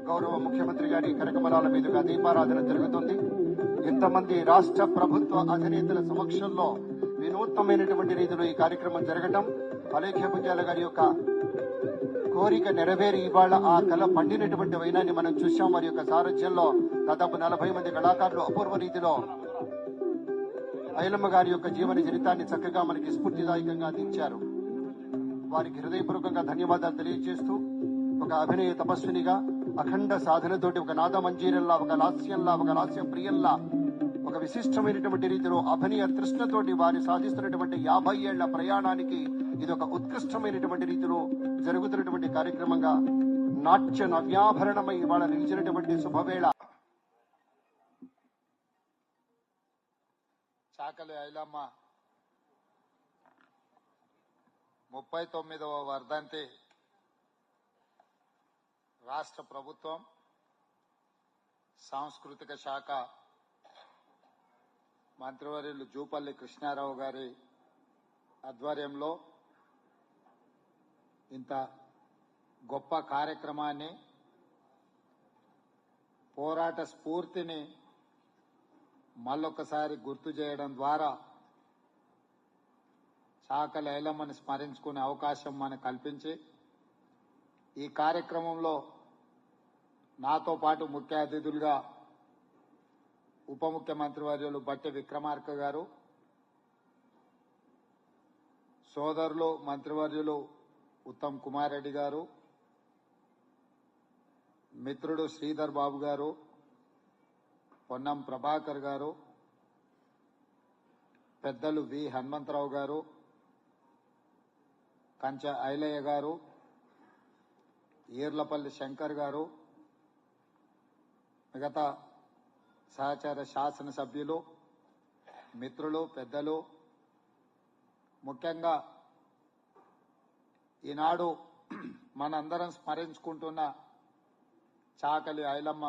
గౌరవ ముఖ్యమంత్రి గారి కరకమలాల మీదుగా దీపారాధన జరుగుతుంది. ఇంతమంది రాష్ట్ర ప్రభుత్వ అధినేతల సమక్షంలో వినూత్నమైనటువంటి రీతిలో ఈ కార్యక్రమం జరగటం, అలేఖ్య పుంజాల గారి యొక్క కోరిక నెరవేరి ఇవాళ ఆ కళ పండినటువంటి వైనాన్ని మనం చూశాం. వారి యొక్క సారథ్యంలో దాదాపు 40 మంది కళాకారులు అపూర్వ రీతిలో ఐలమ్మ గారి యొక్క జీవన చరితాన్ని చక్కగా మనకి స్ఫూర్తిదాయకంగా అందించారు. వారికి హృదయపూర్వకంగా ధన్యవాదాలు తెలియజేస్తూ, ఒక అభినయ తపస్వినిగా అఖండ సాధనతోటి, ఒక నాద మంజీరల్లా, ఒక లాస్యంలా, ఒక లాస్య ప్రియంలా, ఒక విశిష్టమైనటువంటి రీతిలో అభినయ తృష్ణతోటి వారు సాధిస్తున్నటువంటి 50 ఏళ్ల ప్రయాణానికి ఇది ఒక ఉత్కృష్టమైనటువంటి రీతిలో జరుగుతున్నటువంటి కార్యక్రమంగా నాట్య నవ్యాభరణమై ఇవాళ నిలిచినటువంటి శుభవేళ. చాకలి ఐలమ్మ 39వ వర్ధంతి రాష్ట్ర ప్రభుత్వం, సాంస్కృతిక శాఖ మంత్రివర్యులు జూపల్లి కృష్ణారావు గారి ఆధ్వర్యంలో ఇంత గొప్ప కార్యక్రమాన్ని, పోరాట స్ఫూర్తిని మళ్ళొకసారి గుర్తు చేయడం ద్వారా చాకలి ఐలమ్మని స్మరించుకునే అవకాశం మనకు కల్పించి, ఈ కార్యక్రమంలో నాతో పాటు ముఖ్య అతిథులుగా ఉప ముఖ్యమంత్రి వర్యులు బట్టి విక్రమార్క గారు, సోదరులు మంత్రివర్యులు ఉత్తమ్ కుమార్ రెడ్డి గారు, మిత్రుడు శ్రీధర్ బాబు గారు, పొన్నం ప్రభాకర్ గారు, పెద్దలు వి హనుమంతరావు గారు, కంచ ఐలయ్య గారు, ఈర్లపల్లి శంకర్ గారు, మిగతా సహచార శాసనసభ్యులు, మిత్రులు, పెద్దలు, ముఖ్యంగా ఈనాడు మనందరం స్మరించుకుంటున్న చాకలి ఐలమ్మ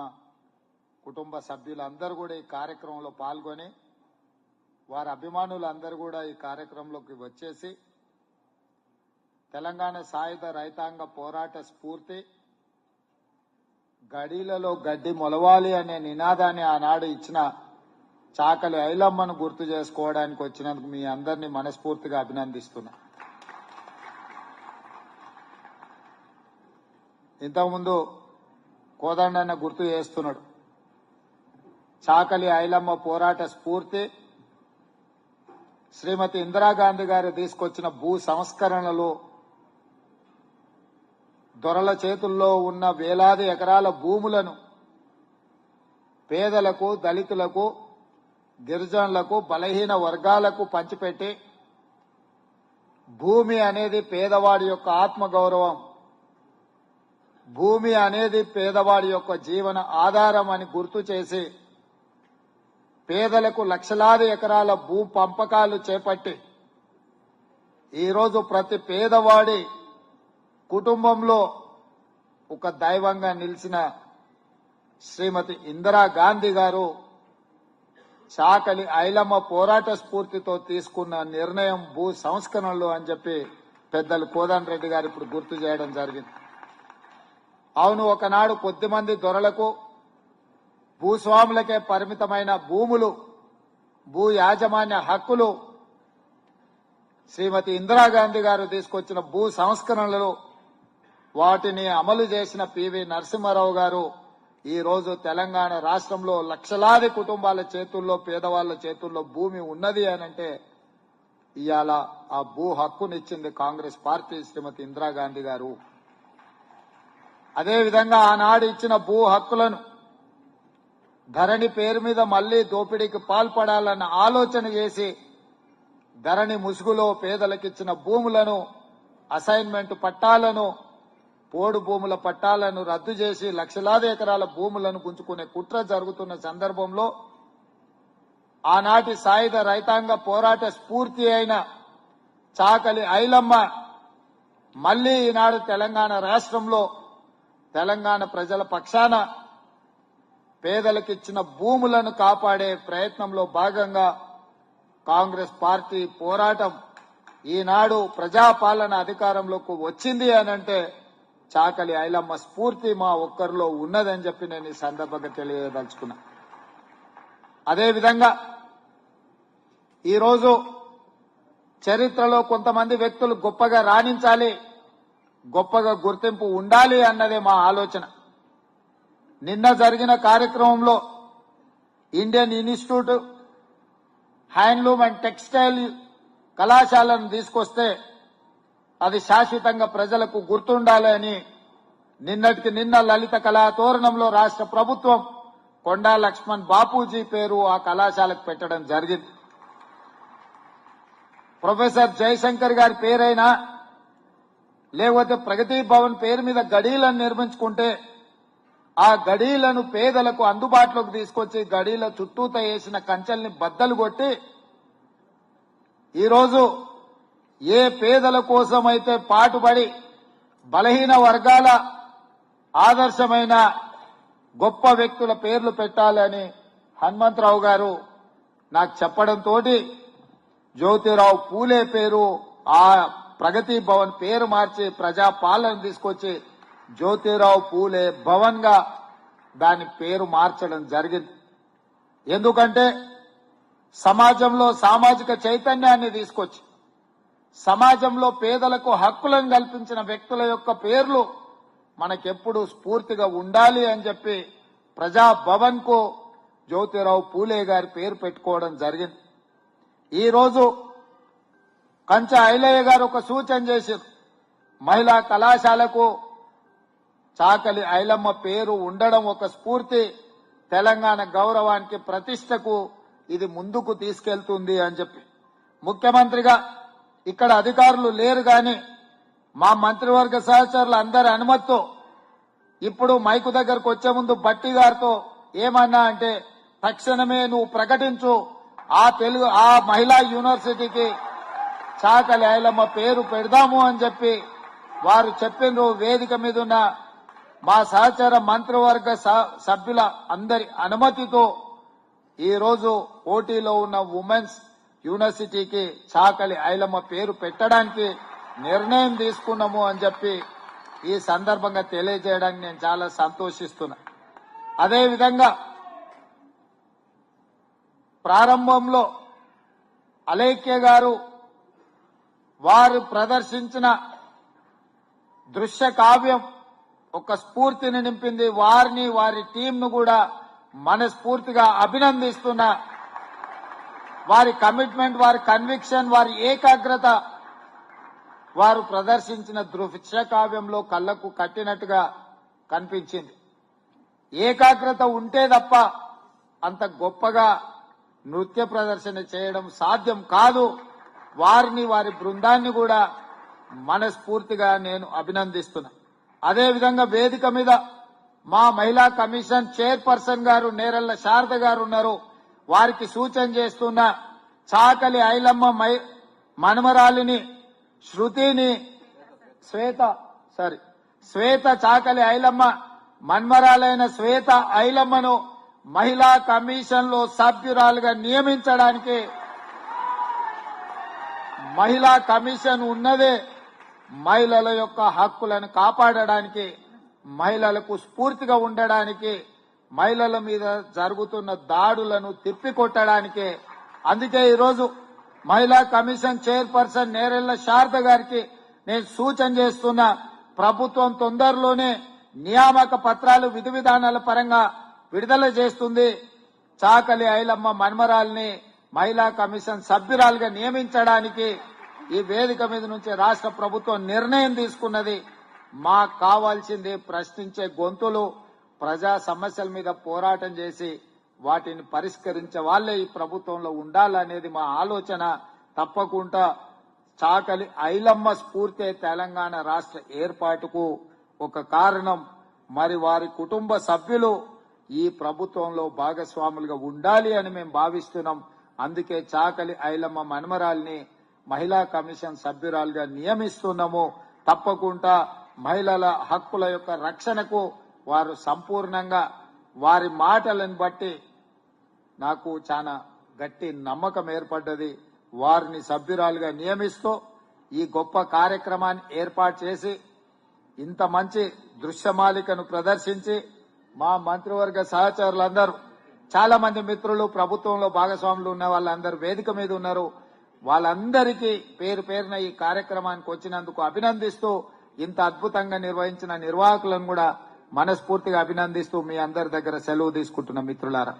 కుటుంబ సభ్యులందరూ కూడా ఈ కార్యక్రమంలో పాల్గొని, వారి అభిమానులందరూ కూడా ఈ కార్యక్రమంలోకి వచ్చేసి తెలంగాణ సాయుధ రైతాంగ పోరాట స్ఫూర్తి, గడీలలో గడ్డి మొలవాలి అనే నినాదాన్ని ఆనాడు ఇచ్చిన చాకలి ఐలమ్మను గుర్తు చేసుకోవడానికి వచ్చినందుకు మీ అందరినీ మనస్ఫూర్తిగా అభినందిస్తున్నా. ఇంతకుముందు కోదండన్న గుర్తు చేస్తున్నాడు, చాకలి ఐలమ్మ పోరాట స్ఫూర్తి శ్రీమతి ఇందిరాగాంధీ గారు తీసుకొచ్చిన భూ సంస్కరణలు, దొరల చేతుల్లో ఉన్న వేలాది ఎకరాల భూములను పేదలకు, దళితులకు, గిరిజనులకు, బలహీన వర్గాలకు పంచిపెట్టి, భూమి అనేది పేదవాడి యొక్క ఆత్మగౌరవం, భూమి అనేది పేదవాడి యొక్క జీవన ఆధారం అని గుర్తు చేసి, పేదలకు లక్షలాది ఎకరాల భూ పంపకాలు చేపట్టి ఈరోజు ప్రతి పేదవాడి కుటుంబంలో ఒక దైవంగా నిలిచిన శ్రీమతి ఇందిరాగాంధీ గారు చాకలి ఐలమ్మ పోరాట స్ఫూర్తితో తీసుకున్న నిర్ణయం భూ సంస్కరణలు అని చెప్పి పెద్దలు కోదండరెడ్డి గారు ఇప్పుడు గుర్తు చేయడం జరిగింది. అవును, ఒకనాడు కొద్దిమంది దొరలకు, భూస్వాములకే పరిమితమైన భూములు, భూ యాజమాన్య హక్కులు శ్రీమతి ఇందిరాగాంధీ గారు తీసుకొచ్చిన భూ సంస్కరణలు, వాటిని అమలు చేసిన పివి నరసింహారావు గారు ఈ రోజు తెలంగాణ రాష్ట్రంలో లక్షలాది కుటుంబాల చేతుల్లో, పేదవాళ్ల చేతుల్లో భూమి ఉన్నది అనంటే ఇవాళ ఆ భూ హక్కునిచ్చింది కాంగ్రెస్ పార్టీ, శ్రీమతి ఇందిరాగాంధీ గారు. అదేవిధంగా ఆనాడు ఇచ్చిన భూ హక్కులను ధరణి పేరు మీద మళ్లీ దోపిడీకి పాల్పడాలన్న ఆలోచన చేసి ధరణి ముసుగులో పేదలకిచ్చిన భూములను, అసైన్మెంట్ పట్టాలను, పోడు భూముల పట్టాలను రద్దు చేసి లక్షలాది ఎకరాల భూములను గుంజుకునే కుట్ర జరుగుతున్న సందర్భంలో ఆనాటి సాయుధ రైతాంగ పోరాట స్ఫూర్తి అయిన చాకలి ఐలమ్మ మళ్లీ ఈనాడు తెలంగాణ రాష్ట్రంలో తెలంగాణ ప్రజల పక్షాన పేదలకిచ్చిన భూములను కాపాడే ప్రయత్నంలో భాగంగా కాంగ్రెస్ పార్టీ పోరాటం ఈనాడు ప్రజాపాలన అధికారంలోకి వచ్చింది అనంటే చాకలి ఐలమ్మ స్ఫూర్తి మా ఒక్కరిలో ఉన్నదని చెప్పి నేను ఈ సందర్భంగా తెలియదలుచుకున్నా. అదేవిధంగా ఈరోజు చరిత్రలో కొంతమంది వ్యక్తులు గొప్పగా రాణించాలి, గొప్పగా గుర్తింపు ఉండాలి అన్నదే మా ఆలోచన. నిన్న జరిగిన కార్యక్రమంలో Indian institute handloom and textile కళాశాలను తీసుకొస్తే అది శాశ్వతంగా ప్రజలకు గుర్తుండాలి అని నిన్నటికి నిన్న లలిత కళా తోరణంలో రాష్ట్ర ప్రభుత్వం కొండా లక్ష్మణ్ బాపూజీ పేరు ఆ కళాశాలకు పెట్టడం జరిగింది. ప్రొఫెసర్ జయశంకర్ గారి పేరైనా లేకపోతే ప్రగతి భవన్ పేరు మీద గడీలను నిర్మించుకుంటే ఆ గడీలను పేదలకు అందుబాటులోకి తీసుకొచ్చి గడీల చుట్టూత వేసిన కంచెల్ని బద్దలు కొట్టి ఈరోజు ఏ పేదల కోసమైతే పాటుపడి బలహీన వర్గాల ఆదర్శమైన గొప్ప వ్యక్తుల పేర్లు పెట్టాలని హనుమంతరావు గారు నాకు చెప్పడంతో జ్యోతిరావు పూలే పేరు ఆ ప్రగతి భవన్ పేరు మార్చి ప్రజాపాలన తీసుకొచ్చి జ్యోతిరావు పూలే భవన్ గా దాని పేరు మార్చడం జరిగింది. ఎందుకంటే సమాజంలో సామాజిక చైతన్యాన్ని తీసుకొచ్చి సమాజంలో పేదలకు హక్కులను కల్పించిన వ్యక్తుల యొక్క పేర్లు మనకెప్పుడు స్ఫూర్తిగా ఉండాలి అని చెప్పి ప్రజాభవన్ కు జ్యోతిరావు పూలే గారి పేరు పెట్టుకోవడం జరిగింది. ఈ రోజు కంచ ఐలయ్య గారు ఒక సూచన చేశారు, మహిళా కళాశాలకు చాకలి ఐలమ్మ పేరు ఉండడం ఒక స్ఫూర్తి, తెలంగాణ గౌరవానికి ప్రతిష్టకు ఇది ముందుకు తీసుకెళ్తుంది అని చెప్పి. ముఖ్యమంత్రిగా ఇక్కడ అధికారులు లేరు గాని మా మంత్రివర్గ సహచరులు అందరి అనుమతితో ఇప్పుడు మైకు దగ్గరకు వచ్చే ముందు బట్టి గారితో ఏమన్నా అంటే తక్షణమే నువ్వు ప్రకటించు, ఆ మహిళా యూనివర్సిటీకి చాకలి ఐలమ్మ పేరు పెడదాము అని చెప్పి వారు చెప్పిన వేదిక మీద ఉన్న మా సహచర మంత్రివర్గ సభ్యుల అందరి అనుమతితో ఈ రోజు పోటీలో ఉన్న ఉమెన్స్ యూనివర్సిటీకి చాకలి ఐలమ్మ పేరు పెట్టడానికి నిర్ణయం తీసుకున్నాము అని చెప్పి ఈ సందర్భంగా తెలియజేయడానికి నేను చాలా సంతోషిస్తున్నా. అదేవిధంగా ప్రారంభంలో అలేఖ్య గారు వారు ప్రదర్శించిన దృశ్య కావ్యం ఒక స్ఫూర్తిని నింపింది. వారిని వారి టీంను కూడా మనస్ఫూర్తిగా అభినందిస్తున్నా. వారి కమిట్మెంట్, వారి కన్విక్షన్, వారి ఏకాగ్రత వారు ప్రదర్శించిన దృశ్య కావ్యంలో కళ్లకు కట్టినట్టుగా కనిపించింది. ఏకాగ్రత ఉంటే తప్ప అంత గొప్పగా నృత్య ప్రదర్శన చేయడం సాధ్యం కాదు. వారిని వారి బృందాన్ని కూడా మనస్ఫూర్తిగా నేను అభినందిస్తున్నా. అదేవిధంగా వేదిక మీద మా మహిళా కమిషన్ చైర్పర్సన్ గారు నేరెళ్ల శారద గారు ఉన్నారు. వారికి సూచన చేస్తున్న చాకలి ఐలమ్మ మనమరాలిని శృతిని శ్వేత చాకలి ఐలమ్మ మన్మరాలైన శ్వేత ఐలమ్మను మహిళా కమిషన్ లో సభ్యురాలుగా నియమించడానికి మహిళా కమిషన్ ఉన్నదే మహిళల యొక్క హక్కులను కాపాడడానికి, మహిళలకు స్ఫూర్తిగా ఉండడానికి, మహిళల మీద జరుగుతున్న దాడులను తిప్పికొట్టడానికి. అందుకే ఈరోజు మహిళా కమిషన్ చైర్పర్సన్ నేరెళ్ల శారద గారికి నేను సూచన చేస్తున్నా, ప్రభుత్వం తొందరలోనే నియామక పత్రాలు విధి విధానాల పరంగా విడుదల చేస్తుంది. చాకలి ఐలమ్మ మన్మరాల్ని మహిళా కమిషన్ సభ్యురాలుగా నియమించడానికి ఈ వేదిక మీద నుంచి రాష్ట్ర ప్రభుత్వం నిర్ణయం తీసుకున్నది. మాకు కావాల్సింది ప్రశ్నించే గొంతులు, ప్రజా సమస్యల మీద పోరాటం చేసి వాటిని పరిష్కరించే వాళ్లే ఈ ప్రభుత్వంలో ఉండాలనేది మా ఆలోచన. తప్పకుండా చాకలి ఐలమ్మ స్ఫూర్తి తెలంగాణ రాష్ట్ర ఏర్పాటుకు ఒక కారణం. మరి వారి కుటుంబ సభ్యులు ఈ ప్రభుత్వంలో భాగస్వాములుగా ఉండాలి అని మేము భావిస్తున్నాం. అందుకే చాకలి ఐలమ్మ మన్మరాల్ని మహిళా కమిషన్ సభ్యురాలుగా నియమిస్తున్నాము. తప్పకుండా మహిళల హక్కుల యొక్క రక్షణకు వారు సంపూర్ణంగా, వారి మాటలను బట్టి నాకు చాలా గట్టి నమ్మకం ఏర్పడ్డది. వారిని సభ్యురాలుగా నియమిస్తూ ఈ గొప్ప కార్యక్రమాన్ని ఏర్పాటు చేసి ఇంత మంచి దృశ్యమాలికను ప్రదర్శించి మా మంత్రివర్గ సహచరులందరూ చాలా మంది మిత్రులు ప్రభుత్వంలో భాగస్వాములు ఉన్న వాళ్ళందరూ వేదిక మీద ఉన్నారు. వాళ్ళందరికీ పేరు పేరున ఈ కార్యక్రమానికి వచ్చినందుకు అభినందిస్తూ ఇంత అద్భుతంగా నిర్వహించిన నిర్వాహకులను కూడా మనస్ఫూర్తిగా అభినందిస్తూ మీ అందరి దగ్గర సెలవు తీసుకుంటున్న మిత్రులారా.